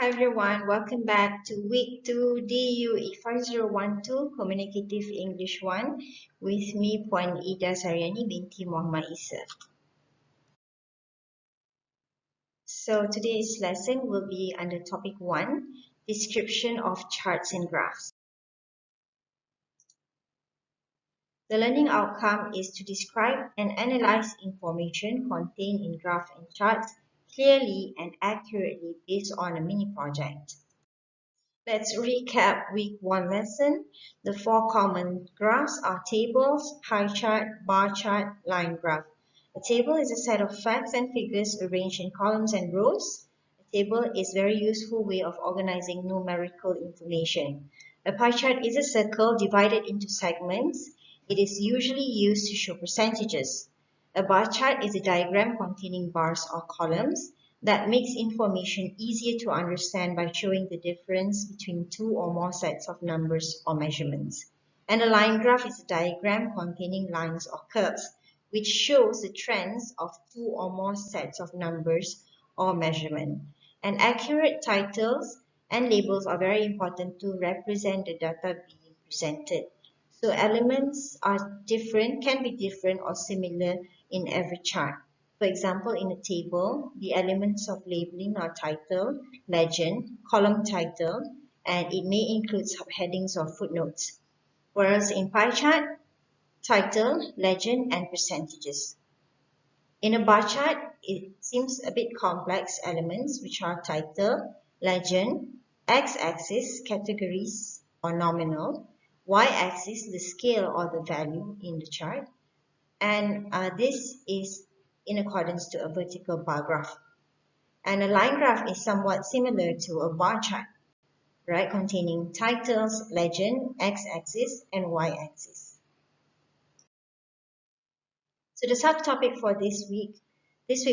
Hi everyone, welcome back to week 2 DUE5012 Communicative English 1 with me Puan Ida Saryani binti Muhammad Isa. So today's lesson will be under topic 1, description of charts and graphs. The learning outcome is to describe and analyze information contained in graphs and charts clearly and accurately based on a mini project. Let's recap week 1 lesson. The 4 common graphs are tables, pie chart, bar chart, line graph. A table is a set of facts and figures arranged in columns and rows. A table is a very useful way of organizing numerical information. A pie chart is a circle divided into segments. It is usually used to show percentages. A bar chart is a diagram containing bars or columns that makes information easier to understand by showing the difference between two or more sets of numbers or measurements. And a line graph is a diagram containing lines or curves, which shows the trends of two or more sets of numbers or measurement. And accurate titles and labels are very important to represent the data being presented. So elements are different, can be different or similar in every chart. For example, in a table, the elements of labeling are title, legend, column title, and it may include subheadings or footnotes. Whereas in pie chart, title, legend, and percentages. In a bar chart, it seems a bit complex elements, which are title, legend, x-axis, categories or nominal, y-axis, the scale or the value in the chart, and this is in accordance to a vertical bar graph. And a line graph is somewhat similar to a bar chart, right, containing titles, legend, x-axis, and y-axis. So the subtopic for this week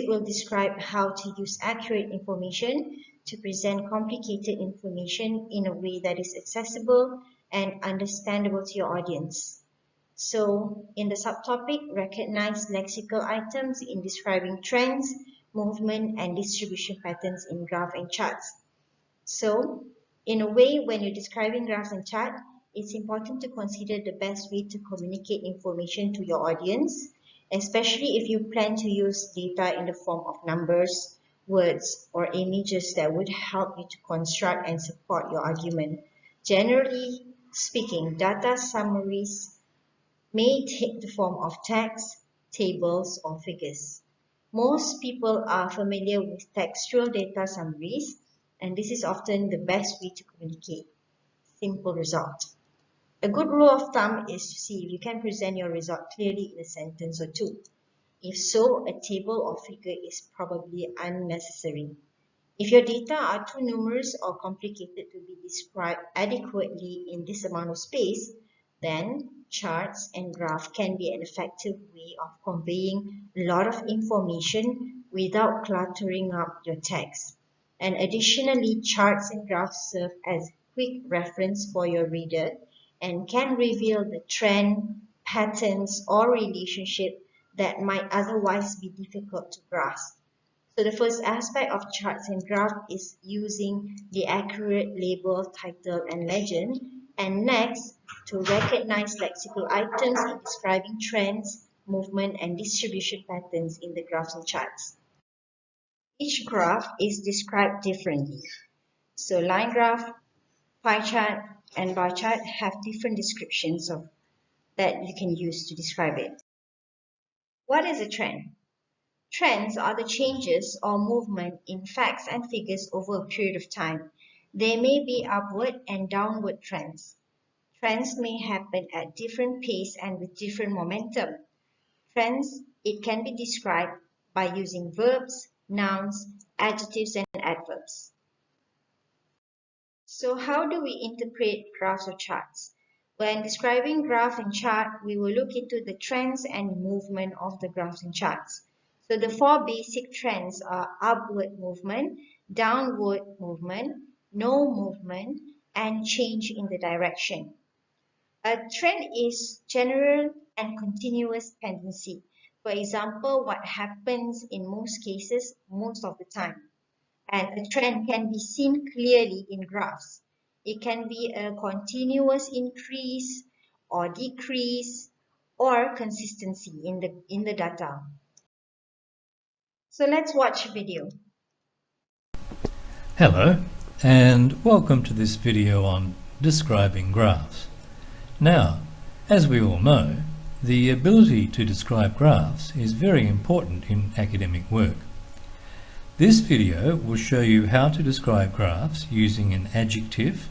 will describe how to use accurate information to present complicated information in a way that is accessible and understandable to your audience. So in the subtopic, recognize lexical items in describing trends, movement, and distribution patterns in graph and charts. So in a way, when you're describing graphs and charts, it's important to consider the best way to communicate information to your audience, especially if you plan to use data in the form of numbers, words, or images that would help you to construct and support your argument. Generally speaking, data summaries may take the form of text, tables, or figures. Most people are familiar with textual data summaries, and this is often the best way to communicate. Simple result. A good rule of thumb is to see if you can present your result clearly in a sentence or two. If so, a table or figure is probably unnecessary. If your data are too numerous or complicated to be described adequately in this amount of space, then charts and graphs can be an effective way of conveying a lot of information without cluttering up your text. And additionally, charts and graphs serve as quick reference for your reader and can reveal the trend, patterns, or relationship that might otherwise be difficult to grasp. So the first aspect of charts and graphs is using the accurate label, title, and legend. And next, to recognize lexical items in describing trends, movement, and distribution patterns in the graphs and charts. Each graph is described differently. So line graph, pie chart, and bar chart have different descriptions of that you can use to describe it. What is a trend? Trends are the changes or movement in facts and figures over a period of time. They may be upward and downward trends. Trends may happen at different pace and with different momentum. Trends, it can be described by using verbs, nouns, adjectives, and adverbs. So how do we interpret graphs or charts? When describing graph and chart, we will look into the trends and movement of the graphs and charts. So the four basic trends are upward movement, downward movement, no movement, and change in the direction. A trend is general and continuous tendency. For example, what happens in most cases, most of the time. And a trend can be seen clearly in graphs. It can be a continuous increase or decrease or consistency in the data. So let's watch a video. Hello, and welcome to this video on describing graphs. Now, as we all know, the ability to describe graphs is very important in academic work. This video will show you how to describe graphs using an adjective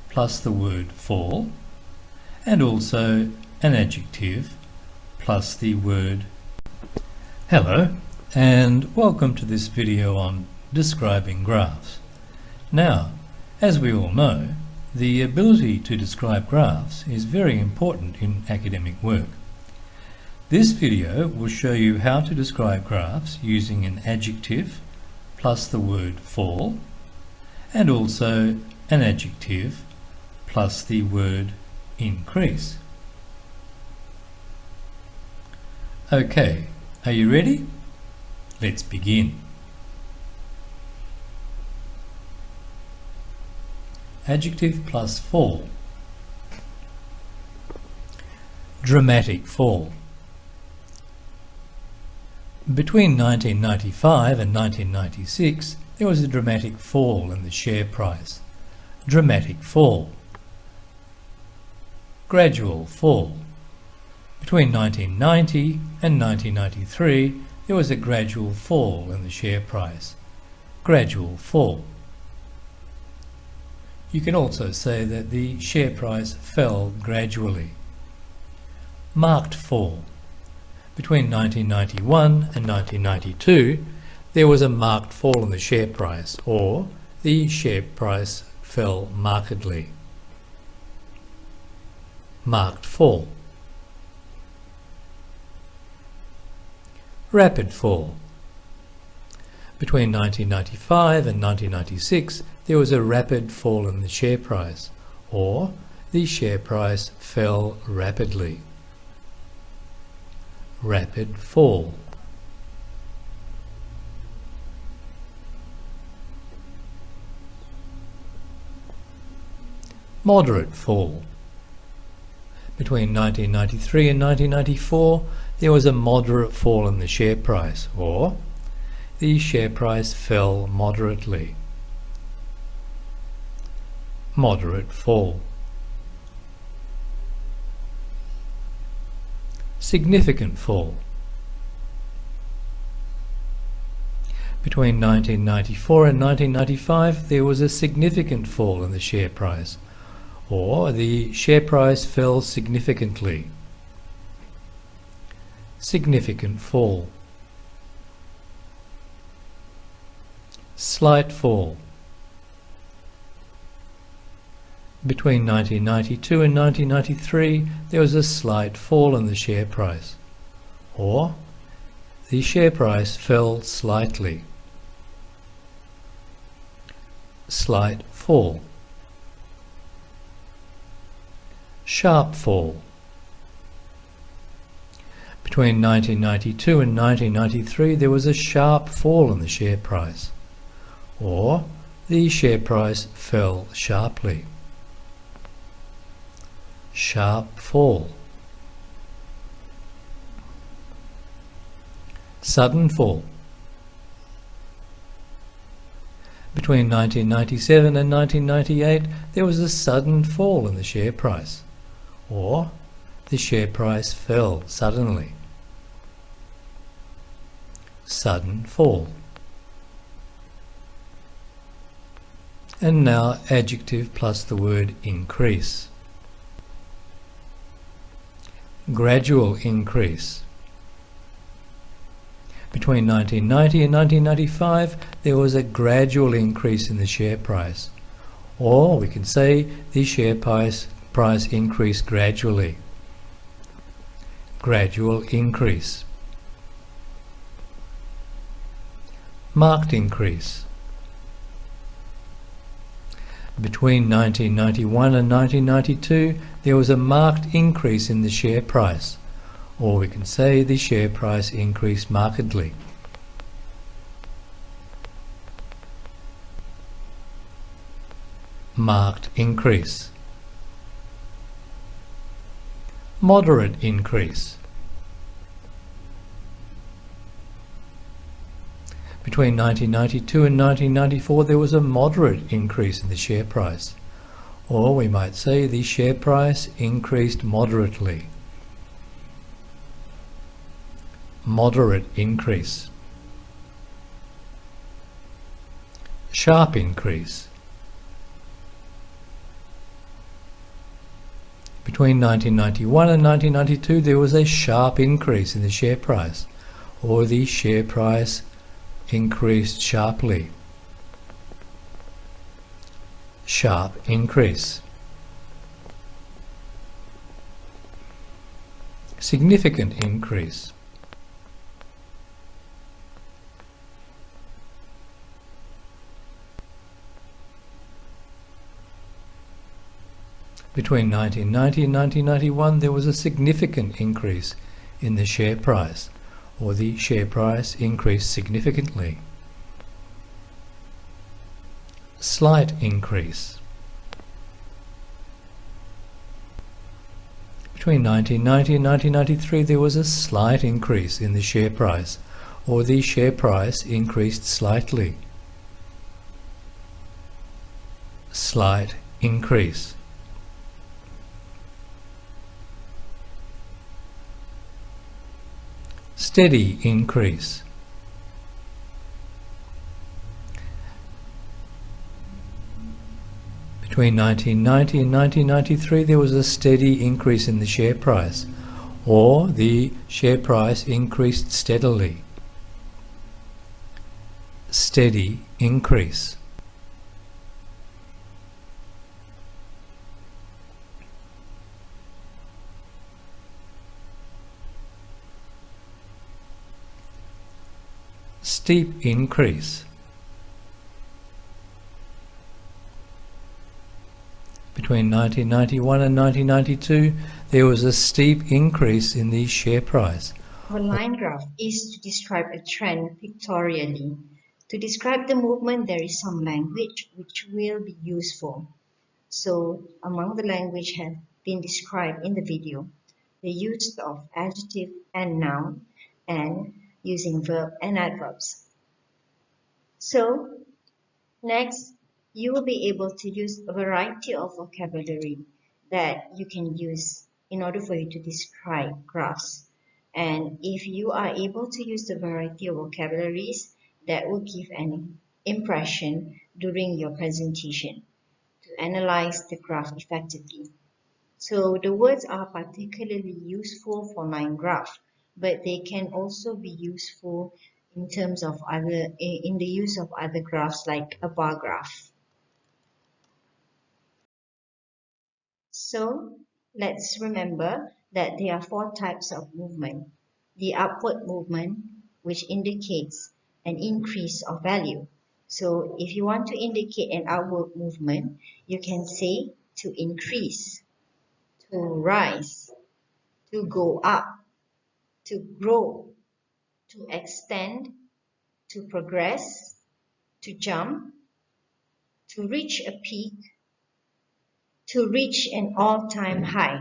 plus the word for, and also an adjective plus the word. Hello, and welcome to this video on describing graphs. Now, as we all know, the ability to describe graphs is very important in academic work. This video will show you how to describe graphs using an adjective plus the word for, and also an adjective plus the word increase. Okay, are you ready? Let's begin. Adjective plus for. Dramatic fall. Between 1995 and 1996, there was a dramatic fall in the share price. Dramatic fall. Gradual fall. Between 1990 and 1993, there was a gradual fall in the share price. Gradual fall. You can also say that the share price fell gradually. Marked fall. Between 1991 and 1992, there was a marked fall in the share price, or the share price fell markedly. Marked fall. Rapid fall. Between 1995 and 1996, there was a rapid fall in the share price, or the share price fell rapidly. Rapid fall. Moderate fall. Between 1993 and 1994, there was a moderate fall in the share price, or the share price fell moderately. Moderate fall. Significant fall. Between 1994 and 1995, there was a significant fall in the share price, or the share price fell significantly. Significant fall. Slight fall. Between 1992 and 1993, there was a slight fall in the share price, or the share price fell slightly. Slight fall. Sharp fall. Between 1992 and 1993, there was a sharp fall in the share price, or the share price fell sharply. Sharp fall. Sudden fall. Between 1997 and 1998, there was a sudden fall in the share price, or the share price fell suddenly. Sudden fall. And now adjective plus the word increase. Gradual increase. Between 1990 and 1995, there was a gradual increase in the share price, or we can say the share price increased gradually. Gradual increase. Marked increase. Between 1991 and 1992, there was a marked increase in the share price, or we can say the share price increased markedly. marked increase. Moderate increase. Between 1992 and 1994 there was a moderate increase in the share price. Or we might say the share price increased moderately. Moderate increase. Sharp increase. Between 1991 and 1992 there was a sharp increase in the share price, or the share price increased sharply. Sharp increase. Significant increase. Between 1990 and 1991 there was a significant increase in the share price, or the share price increased significantly. Slight increase. Between 1990 and 1993 there was a slight increase in the share price, or the share price increased slightly. Slight increase. Steady increase. Between 1990 and 1993 there was a steady increase in the share price, or the share price increased steadily. Steady increase. Steep increase. Between 1991 and 1992 there was a steep increase in the share price. A line graph is to describe a trend pictorially. To describe the movement there is some language which will be useful. So among the language have been described in the video, the use of adjective and noun, and using verb and adverbs. So next, you will be able to use a variety of vocabulary that you can use in order for you to describe graphs. And if you are able to use the variety of vocabularies, that will give an impression during your presentation to analyze the graph effectively. So the words are particularly useful for line graph, but they can also be useful in terms of in the use of other graphs like a bar graph. So let's remember that there are 4 types of movement. The upward movement, which indicates an increase of value. So if you want to indicate an upward movement, you can say to increase, to rise, to go up, to grow, to extend, to progress, to jump, to reach a peak, to reach an all-time high.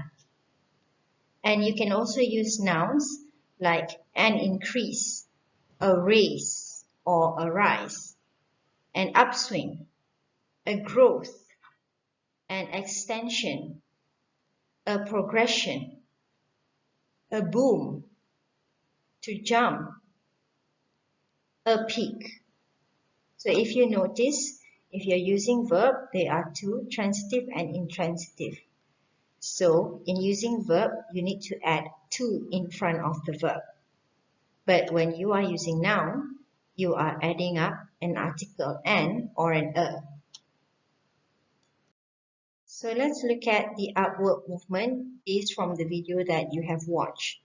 And you can also use nouns like an increase, a raise or a rise, an upswing, a growth, an extension, a progression, a boom, to jump, a peak. So if you notice, if you're using verb, there are 2, transitive and intransitive. So in using verb, you need to add to in front of the verb. But when you are using noun, you are adding up an article an or an a. So let's look at the upward movement based from the video that you have watched.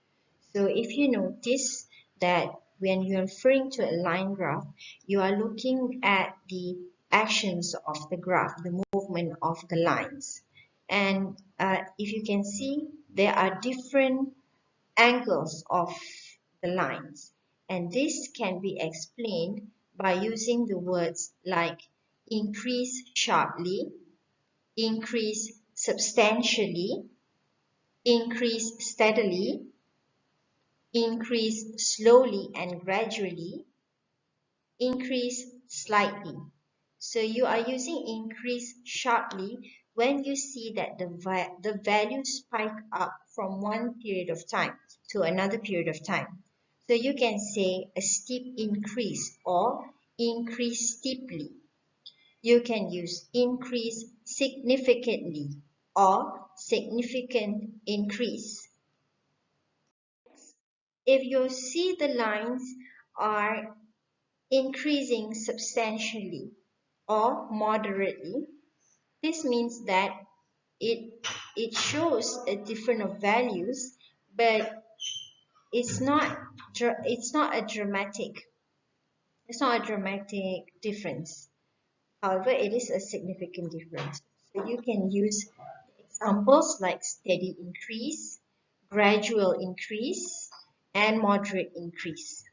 So if you notice that when you're referring to a line graph, you are looking at the actions of the graph, the movement of the lines. And if you can see, there are different angles of the lines. And this can be explained by using the words like increase sharply, increase substantially, increase steadily, increase slowly and gradually, increase slightly. So you are using increase sharply when you see that the value spike up from one period of time to another period of time. So you can say a steep increase or increase steeply. You can use increase significantly or significant increase. If you see the lines are increasing substantially or moderately, this means that it shows a difference of values, but it's not a dramatic difference. However, it is a significant difference. So you can use examples like steady increase, gradual increase, and moderate increase.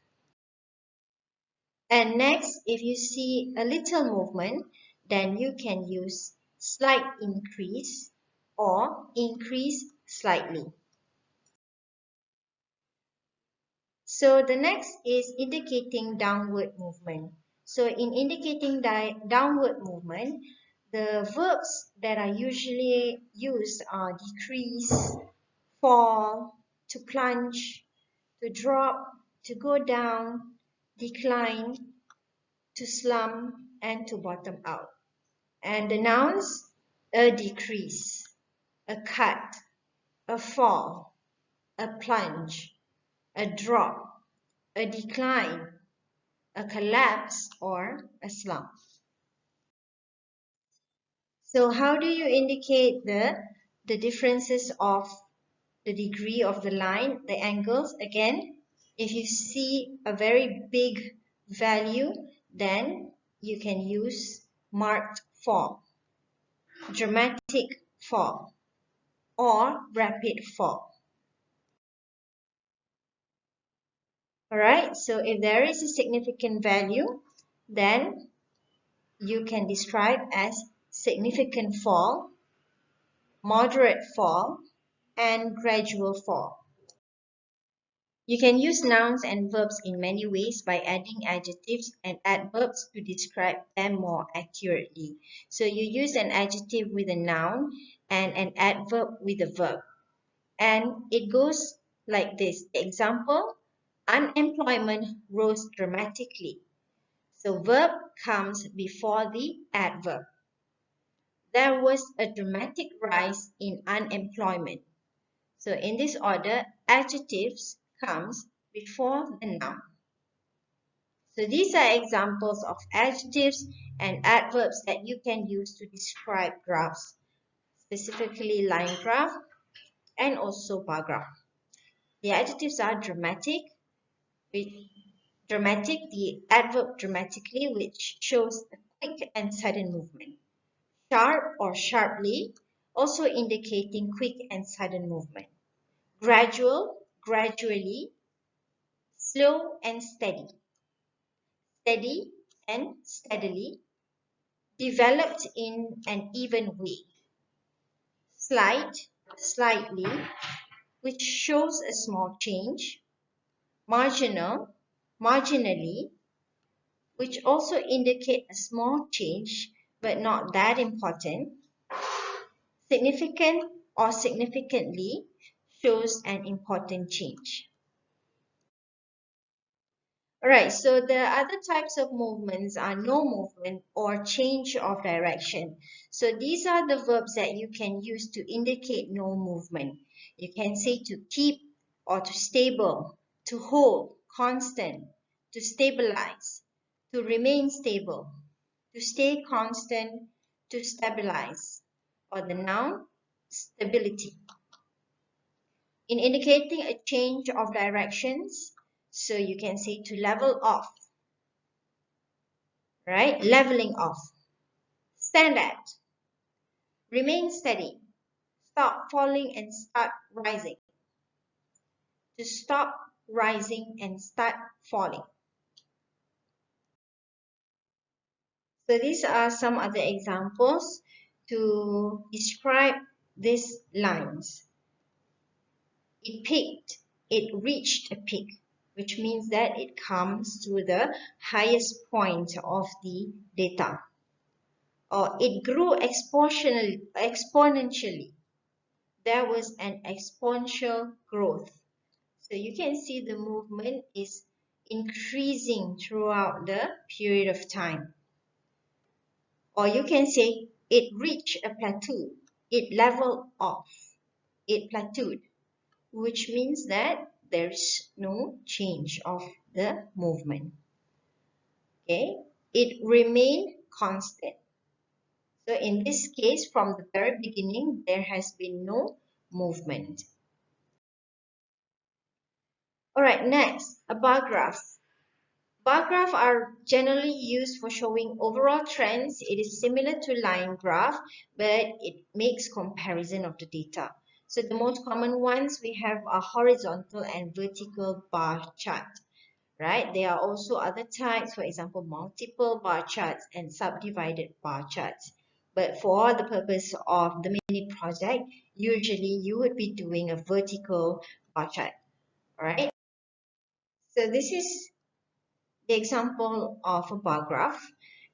And next, if you see a little movement, then you can use slight increase or increase slightly. So the next is indicating downward movement. So in indicating downward movement, the verbs that are usually used are decrease, fall, to plunge, to drop, to go down, decline, to slump, and to bottom out. And the nouns, a decrease, a cut, a fall, a plunge, a drop, a decline, a collapse, or a slump. So how do you indicate the differences of the degree of the line, the angles? Again, if you see a very big value, then you can use marked fall, dramatic fall, or rapid fall. Alright, so if there is a significant value, then you can describe as significant fall, moderate fall, and gradual fall. You can use nouns and verbs in many ways by adding adjectives and adverbs to describe them more accurately. So you use an adjective with a noun and an adverb with a verb. And it goes like this. Example, unemployment rose dramatically. So verb comes before the adverb. There was a dramatic rise in unemployment. So in this order, adjectives comes before the noun. So these are examples of adjectives and adverbs that you can use to describe graphs, specifically line graph and also bar graph. The adjectives are dramatic, the adverb dramatically, which shows a quick and sudden movement. Sharp or sharply, also indicating quick and sudden movement. Gradual, gradually, slow and steady. Steady and steadily, developed in an even way. Slight, slightly, which shows a small change. Marginal, marginally, which also indicate a small change but not that important. Significant or significantly shows an important change. Alright, so the other types of movements are no movement or change of direction. So these are the verbs that you can use to indicate no movement. You can say to keep or to stable, to hold, constant, to stabilize, to remain stable, to stay constant, to stabilize, or the noun, stability. In indicating a change of directions, so you can say to level off, right? Leveling off. Stand at, remain steady, stop falling and start rising. To stop rising and start falling. So these are some other examples. to describe these lines. It peaked, it reached a peak, which means that it comes to the highest point of the data. Or it grew exponentially. There was an exponential growth. So you can see the movement is increasing throughout the period of time. Or you can say it reached a plateau. It leveled off. It plateaued, which means that there's no change of the movement. Okay, it remained constant. So in this case, from the very beginning, there has been no movement. All right, next, a bar graph. Bar graphs are generally used for showing overall trends. It is similar to line graph, but it makes comparison of the data. So the most common ones we have are horizontal and vertical bar chart, right? There are also other types, for example, multiple bar charts and subdivided bar charts. But for the purpose of the mini project, usually you would be doing a vertical bar chart, all right? So this is the example of a bar graph,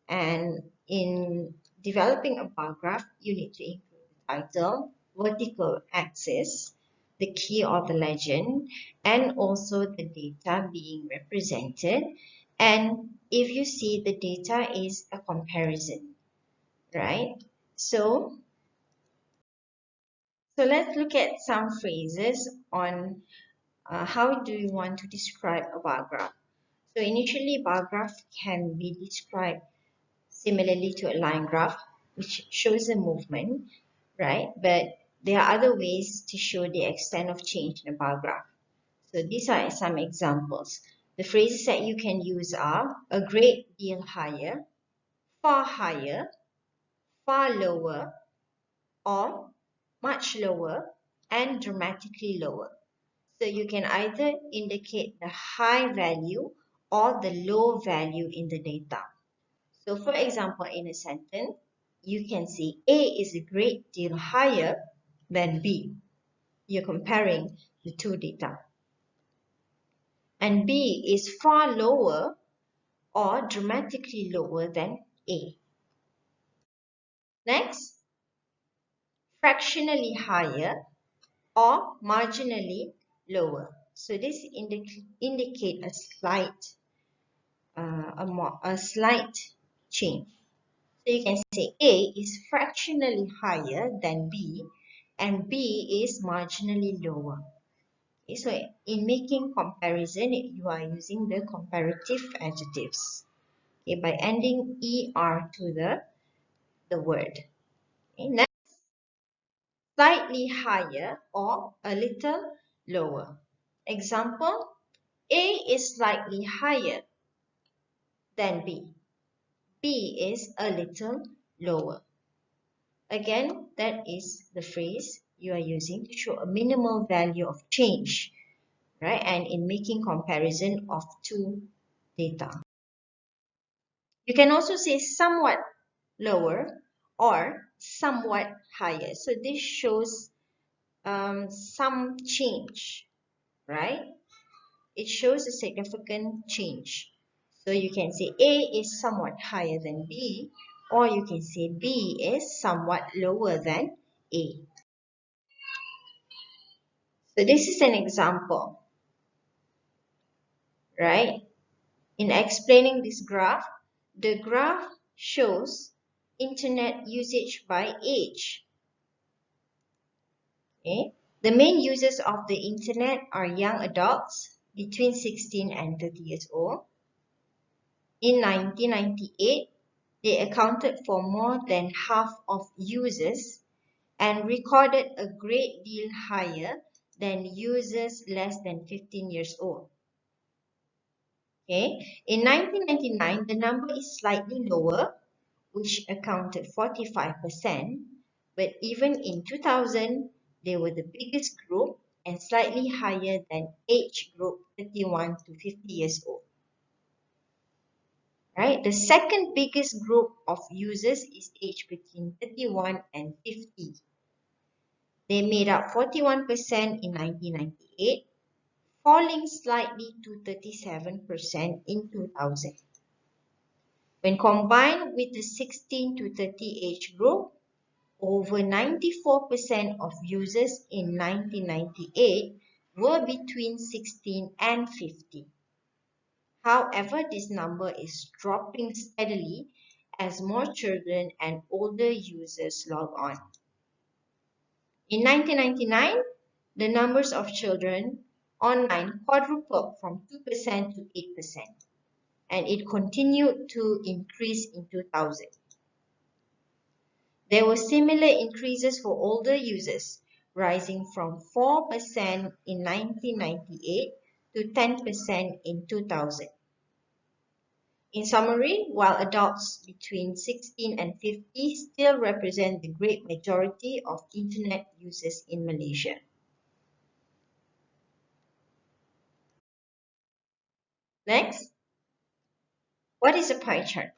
and in developing a bar graph you need to include the title, vertical axis, the key or the legend, and also the data being represented. And if you see, the data is a comparison, right? So let's look at some phrases on how do you want to describe a bar graph. So initially, bar graph can be described similarly to a line graph, which shows a movement, right? But there are other ways to show the extent of change in a bar graph. So these are some examples. The phrases that you can use are a great deal higher, far lower, or much lower, and dramatically lower. So you can either indicate the high value or the low value in the data. So for example, in a sentence, you can say A is a great deal higher than B. You're comparing the two data. And B is far lower or dramatically lower than A. Next, fractionally higher or marginally lower. So this indicate a slight change. So you can say A is fractionally higher than B and B is marginally lower. Okay, so in making comparison, you are using the comparative adjectives, okay, by adding ER to the word. Okay, next, slightly higher or a little lower. Example, A is slightly higher than B. B is a little lower. Again, that is the phrase you are using to show a minimal value of change, right? And in making comparison of two data. You can also say somewhat lower or somewhat higher. So this shows some change, right? It shows a significant change. So you can say A is somewhat higher than B, or you can say B is somewhat lower than A. So this is an example, right? In explaining this graph, the graph shows internet usage by age. Okay? The main users of the internet are young adults between 16 and 30 years old. In 1998, they accounted for more than half of users and recorded a great deal higher than users less than 15 years old. Okay. In 1999, the number is slightly lower, which accounted 45%, but even in 2000, they were the biggest group and slightly higher than age group 31 to 50 years old. right? The second biggest group of users is aged between 31 and 50. They made up 41% in 1998, falling slightly to 37% in 2000. When combined with the 16 to 30 age group, over 94% of users in 1998 were between 16 and 50. However, this number is dropping steadily as more children and older users log on. In 1999, the numbers of children online quadrupled from 2% to 8%, and it continued to increase in 2000. There were similar increases for older users, rising from 4% in 1998 to 10% in 2000. In summary, while adults between 16 and 50 still represent the great majority of internet users in Malaysia. Next, what is a pie chart?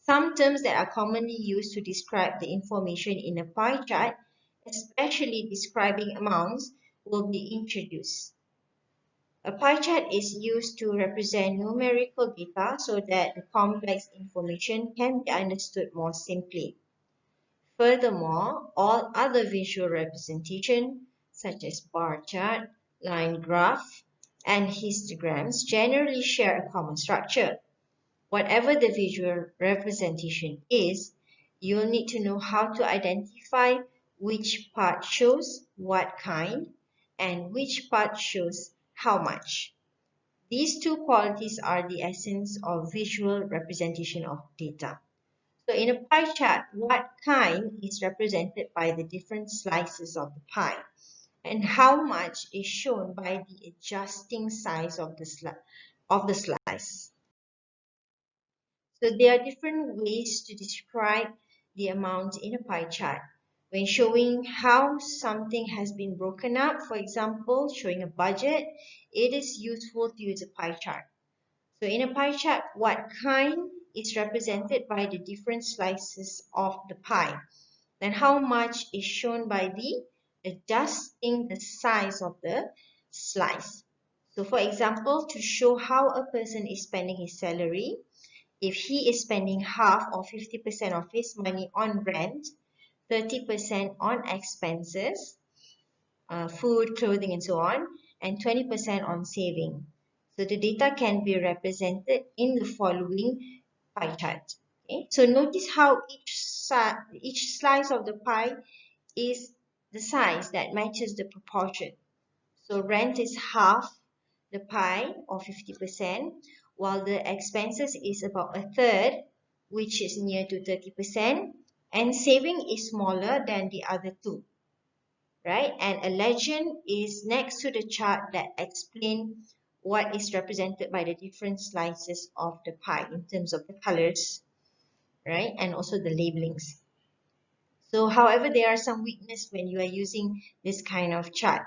Some terms that are commonly used to describe the information in a pie chart, especially describing amounts, will be introduced. A pie chart is used to represent numerical data so that the complex information can be understood more simply. Furthermore, all other visual representation, such as bar chart, line graph, and histograms, generally share a common structure. Whatever the visual representation is, you'll need to know how to identify which part shows what kind and which part shows how much. These two qualities are the essence of visual representation of data. So in a pie chart, what kind is represented by the different slices of the pie, and how much is shown by the adjusting size of the slice. So there are different ways to describe the amount in a pie chart. When showing how something has been broken up, for example, showing a budget, it is useful to use a pie chart. So in a pie chart, what kind is represented by the different slices of the pie. And how much is shown by the adjusting the size of the slice. So for example, to show how a person is spending his salary, if he is spending half or 50% of his money on rent, 30% on expenses, food, clothing, and so on, and 20% on saving. So the data can be represented in the following pie chart. Okay? So notice how each slice of the pie is the size that matches the proportion. So rent is half the pie or 50%, while the expenses is about a third, which is near to 30%, and saving is smaller than the other two. Right? And a legend is next to the chart that explains what is represented by the different slices of the pie in terms of the colors, right? And also the labelings. So, however, there are some weaknesses when you are using this kind of chart.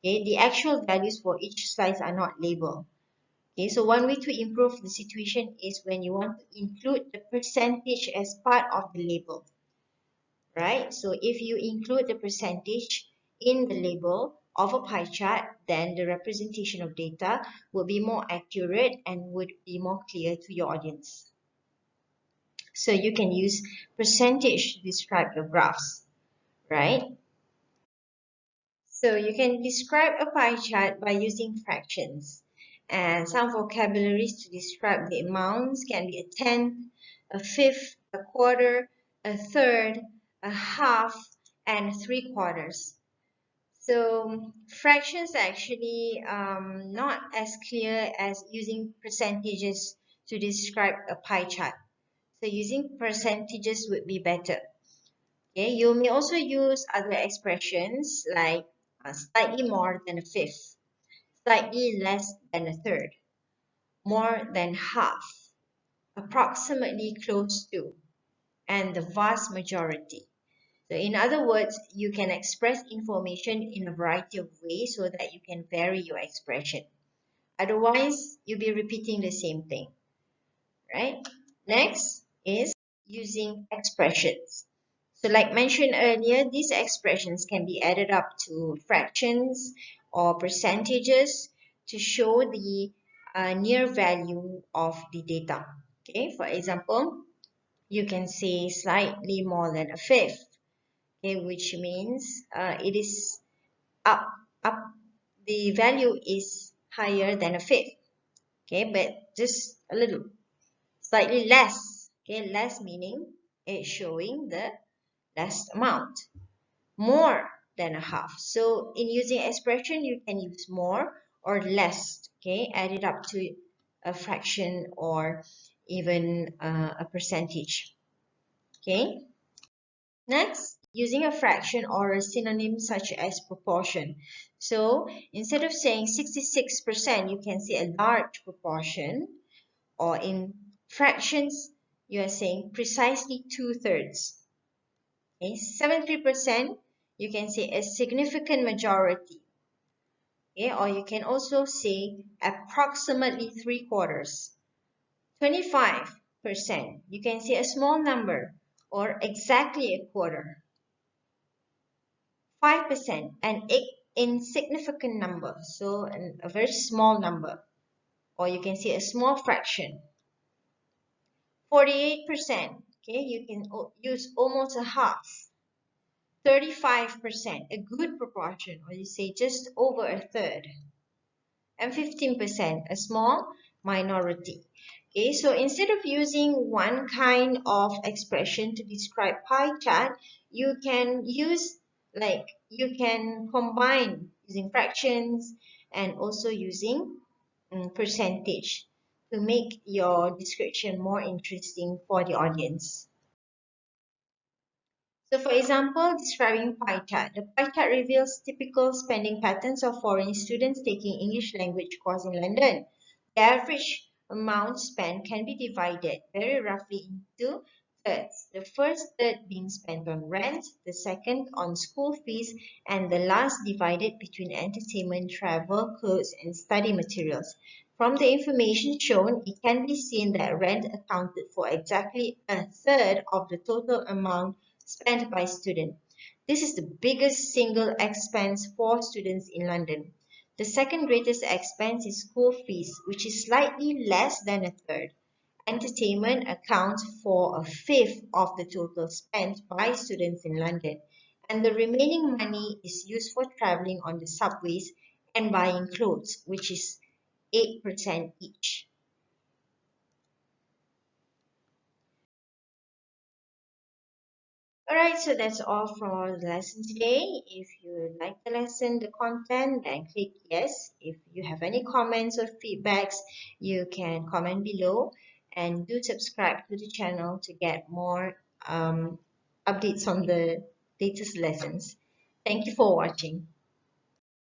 Okay, the actual values for each slice are not labeled. Okay, so one way to improve the situation is when you want to include the percentage as part of the label. Right? So if you include the percentage in the label of a pie chart, then the representation of data will be more accurate and would be more clear to your audience. So you can use percentage to describe your graphs, right? So you can describe a pie chart by using fractions. And some vocabularies to describe the amounts can be a tenth, a fifth, a quarter, a third, a half, and 3/4. So fractions are actually not as clear as using percentages to describe a pie chart. So using percentages would be better. Okay, you may also use other expressions like slightly more than a fifth, slightly less than a third, more than half, approximately close to, and the vast majority. So in other words, you can express information in a variety of ways so that you can vary your expression. Otherwise, you'll be repeating the same thing, right? Next is using expressions. So like mentioned earlier, these expressions can be added up to fractions or percentages to show the near value of the data. Okay, for example, you can say slightly more than a fifth, okay, which means it is up, the value is higher than a fifth, okay, but just a little, slightly less, okay, less meaning it's showing the less amount. More than a half. So in using expression, you can use more or less, okay, add it up to a fraction or even a percentage, okay. Next, using a fraction or a synonym such as proportion. So instead of saying 66%, you can say a large proportion, or in fractions, you are saying precisely 2/3. Okay, 73%, you can say a significant majority. Okay, or you can also say approximately 3/4. 25%, you can say a small number or exactly a quarter. 5%, an insignificant number, so a very small number, or you can say a small fraction. 48%, okay, you can use almost a half. 35%, a good proportion, or you say just over a third. And 15%, a small minority. Okay, so instead of using one kind of expression to describe pie chart, you can use, like, you can combine using fractions and also using percentage to make your description more interesting for the audience. So for example, describing pie chart. The pie chart reveals typical spending patterns of foreign students taking English language course in London. The average amount spent can be divided very roughly into thirds. The first third being spent on rent, the second on school fees, and the last divided between entertainment, travel, clothes, and study materials. From the information shown, it can be seen that rent accounted for exactly a third of the total amount spent by student. This is the biggest single expense for students in London. The second greatest expense is school fees, which is slightly less than a third. Entertainment accounts for a fifth of the total spent by students in London, and the remaining money is used for traveling on the subways and buying clothes, which is 8% each. Alright, so that's all for the lesson today. If you like the lesson, the content, then click yes. If you have any comments or feedbacks, you can comment below, and do subscribe to the channel to get more updates on the latest lessons. Thank you for watching.